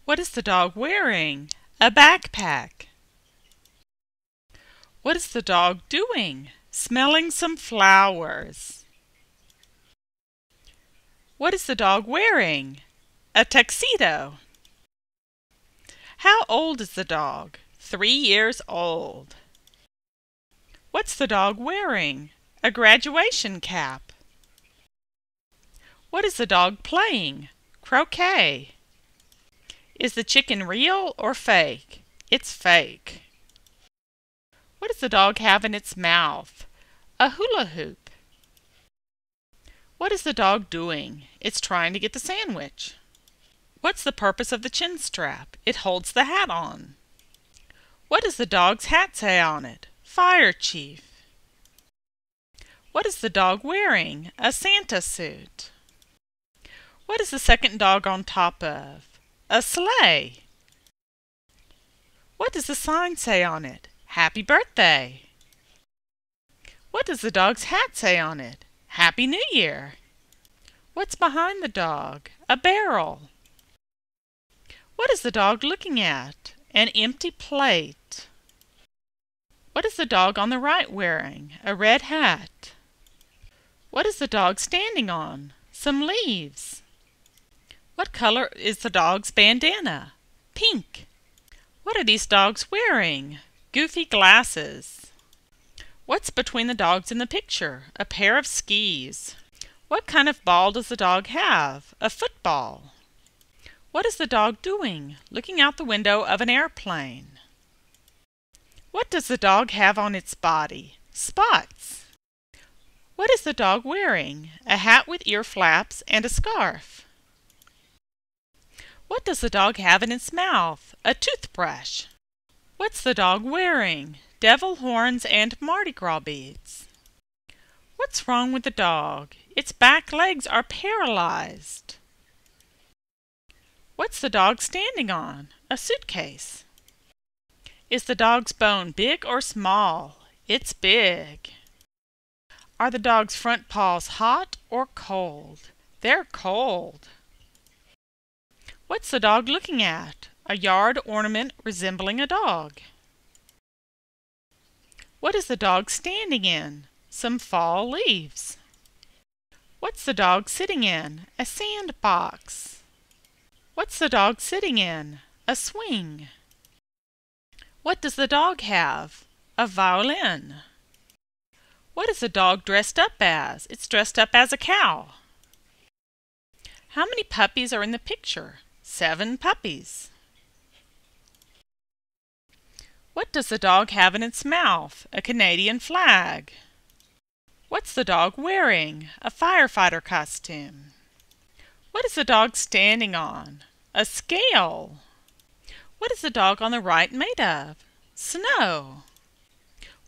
What is the dog wearing? A backpack. What is the dog doing? Smelling some flowers. What is the dog wearing? A tuxedo. How old is the dog? 3 years old. What's the dog wearing? A graduation cap. What is the dog playing? Croquet. Is the chicken real or fake? It's fake. What does the dog have in its mouth? A hula hoop. What is the dog doing? It's trying to get the sandwich. What's the purpose of the chin strap? It holds the hat on. What does the dog's hat say on it? Fire Chief. What is the dog wearing? A Santa suit. What is the second dog on top of? A sleigh. What does the sign say on it? Happy birthday. What does the dog's hat say on it? Happy New Year. What's behind the dog? A barrel. What is the dog looking at? An empty plate. What is the dog on the right wearing? A red hat. What is the dog standing on? Some leaves. What color is the dog's bandana? Pink. What are these dogs wearing? Goofy glasses. What's between the dogs in the picture? A pair of skis. What kind of ball does the dog have? A football. What is the dog doing? Looking out the window of an airplane. What does the dog have on its body? Spots. What is the dog wearing? A hat with ear flaps and a scarf. What does the dog have in its mouth? A toothbrush. What's the dog wearing? Devil horns and Mardi Gras beads. What's wrong with the dog? Its back legs are paralyzed. What's the dog standing on? A suitcase. Is the dog's bone big or small? It's big. Are the dog's front paws hot or cold? They're cold. What's the dog looking at? A yard ornament resembling a dog. What is the dog standing in? Some fall leaves. What's the dog sitting in? A sandbox. What's the dog sitting in? A swing. What does the dog have? A violin. What is the dog dressed up as? It's dressed up as a cow. How many puppies are in the picture? 7 puppies. What does the dog have in its mouth? A Canadian flag. What's the dog wearing? A firefighter costume. What is the dog standing on? A scale. What is the dog on the right made of? Snow.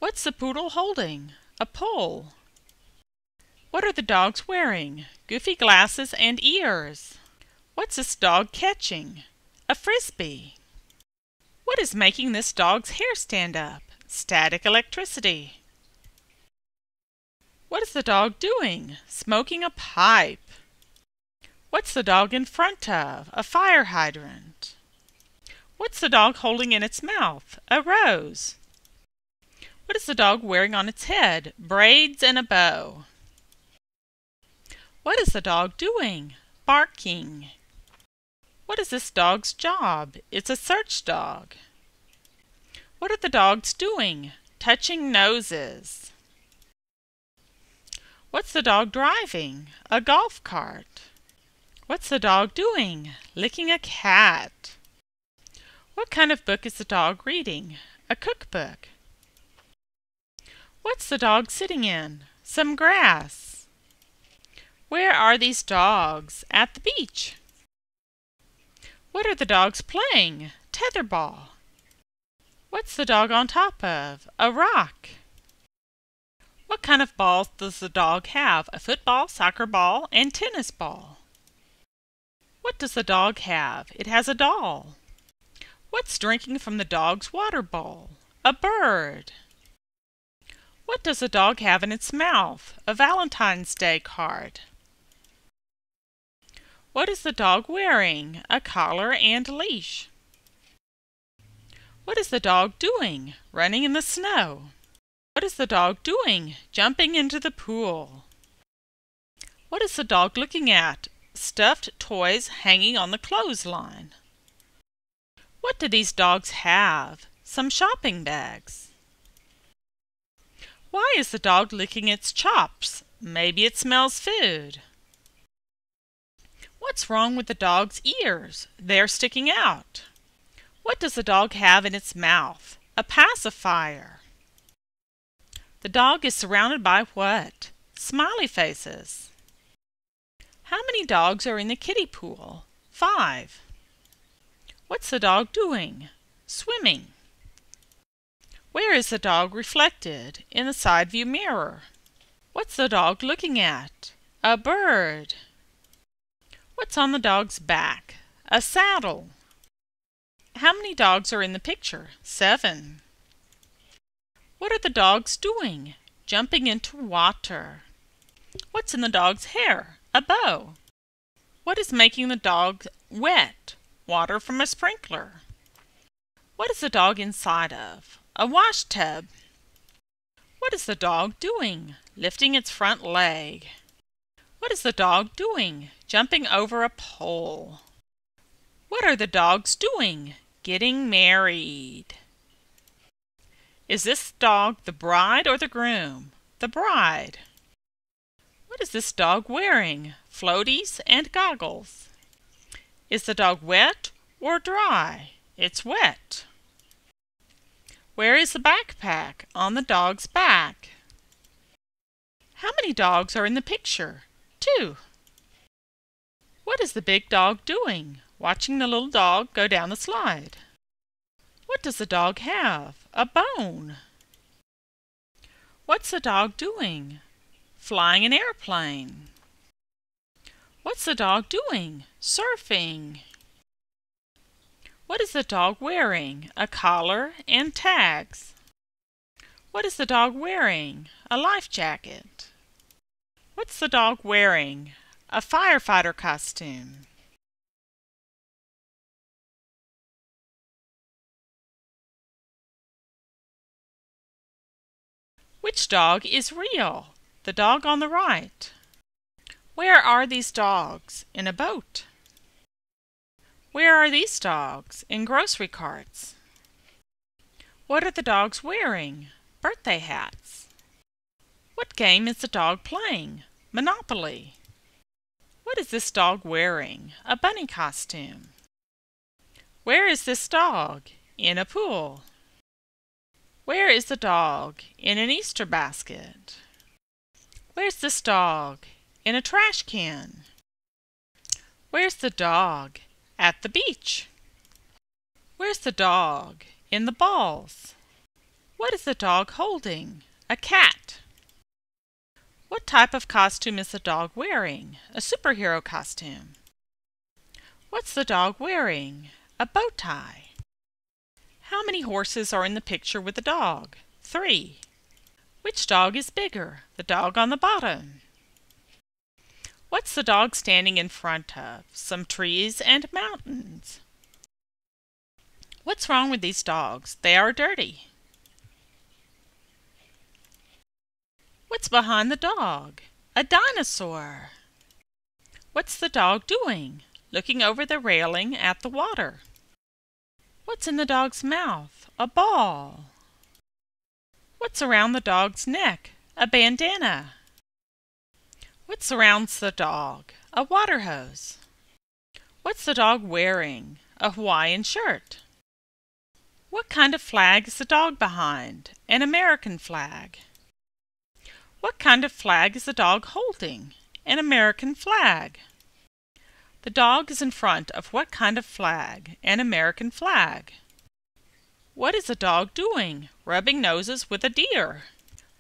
What's the poodle holding? A pole. What are the dogs wearing? Goofy glasses and ears. What's this dog catching? A frisbee. What is making this dog's hair stand up? Static electricity. What is the dog doing? Smoking a pipe. What's the dog in front of? A fire hydrant. What's the dog holding in its mouth? A rose. What is the dog wearing on its head? Braids and a bow. What is the dog doing? Barking. What is this dog's job? It's a search dog. What are the dogs doing? Touching noses. What's the dog driving? A golf cart. What's the dog doing? Licking a cat. What kind of book is the dog reading? A cookbook. What's the dog sitting in? Some grass. Where are these dogs? At the beach. What are the dogs playing? Tetherball. What's the dog on top of? A rock. What kind of balls does the dog have? A football, soccer ball, and tennis ball. What does the dog have? It has a doll. What's drinking from the dog's water bowl? A bird. What does the dog have in its mouth? A Valentine's Day card. What is the dog wearing? A collar and leash. What is the dog doing? Running in the snow. What is the dog doing? Jumping into the pool. What is the dog looking at? Stuffed toys hanging on the clothesline. What do these dogs have? Some shopping bags. Why is the dog licking its chops? Maybe it smells food. What's wrong with the dog's ears? They're sticking out. What does the dog have in its mouth? A pacifier. The dog is surrounded by what? Smiley faces. How many dogs are in the kiddie pool? 5. What's the dog doing? Swimming. Where is the dog reflected? In the side view mirror. What's the dog looking at? A bird. What's on the dog's back? A saddle. How many dogs are in the picture? 7. What are the dogs doing? Jumping into water. What's in the dog's hair? A bow. What is making the dog wet? Water from a sprinkler. What is the dog inside of? A wash tub. What is the dog doing? Lifting its front leg. What is the dog doing? Jumping over a pole. What are the dogs doing? Getting married. Is this dog the bride or the groom? The bride. What is this dog wearing? Floaties and goggles. Is the dog wet or dry? It's wet. Where is the backpack? On the dog's back. How many dogs are in the picture? 2. What is the big dog doing? Watching the little dog go down the slide. What does the dog have? A bone. What's the dog doing? Flying an airplane. What's the dog doing? Surfing. What is the dog wearing? A collar and tags. What is the dog wearing? A life jacket. What's the dog wearing? A firefighter costume. Which dog is real? The dog on the right. Where are these dogs? In a boat. Where are these dogs? In grocery carts. What are the dogs wearing? Birthday hats. What game is the dog playing? Monopoly. What is this dog wearing? A bunny costume. Where is this dog? In a pool. Where is the dog? In an Easter basket. Where's this dog? In a trash can. Where's the dog? At the beach. Where's the dog? In the balls. What is the dog holding? A cat. What type of costume is the dog wearing? A superhero costume. What's the dog wearing? A bow tie. How many horses are in the picture with the dog? 3. Which dog is bigger? The dog on the bottom. What's the dog standing in front of? Some trees and mountains. What's wrong with these dogs? They are dirty. What's behind the dog? A dinosaur. What's the dog doing? Looking over the railing at the water. What's in the dog's mouth? A ball. What's around the dog's neck? A bandana. What surrounds the dog? A water hose. What's the dog wearing? A Hawaiian shirt. What kind of flag is the dog behind? An American flag. What kind of flag is the dog holding? An American flag. The dog is in front of what kind of flag? An American flag. What is the dog doing? Rubbing noses with a deer.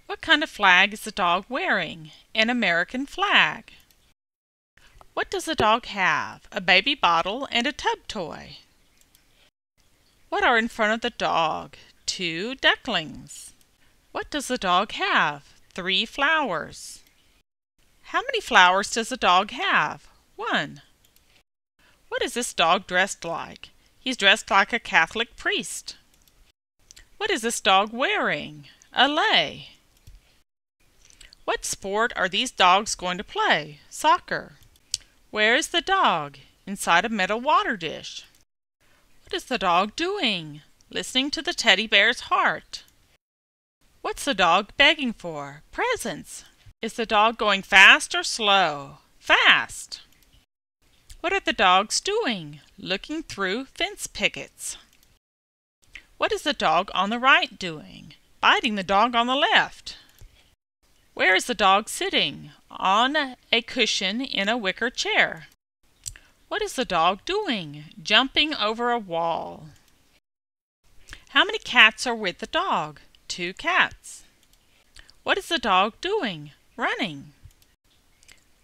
What kind of flag is the dog wearing? An American flag. What does the dog have? A baby bottle and a tub toy. What are in front of the dog? 2 ducklings. What does the dog have? 3 flowers. How many flowers does the dog have? 1. What is this dog dressed like? He's dressed like a Catholic priest. What is this dog wearing? A lei. What sport are these dogs going to play? Soccer. Where is the dog? Inside a metal water dish. What is the dog doing? Listening to the teddy bear's heart. What's the dog begging for? Presents. Is the dog going fast or slow? Fast. What are the dogs doing? Looking through fence pickets. What is the dog on the right doing? Biting the dog on the left. Where is the dog sitting? On a cushion in a wicker chair. What is the dog doing? Jumping over a wall. How many cats are with the dog? 2 cats. What is the dog doing? Running.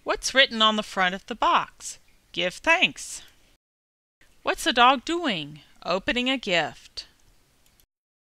What's written on the front of the box? Give thanks. What's the dog doing? Opening a gift.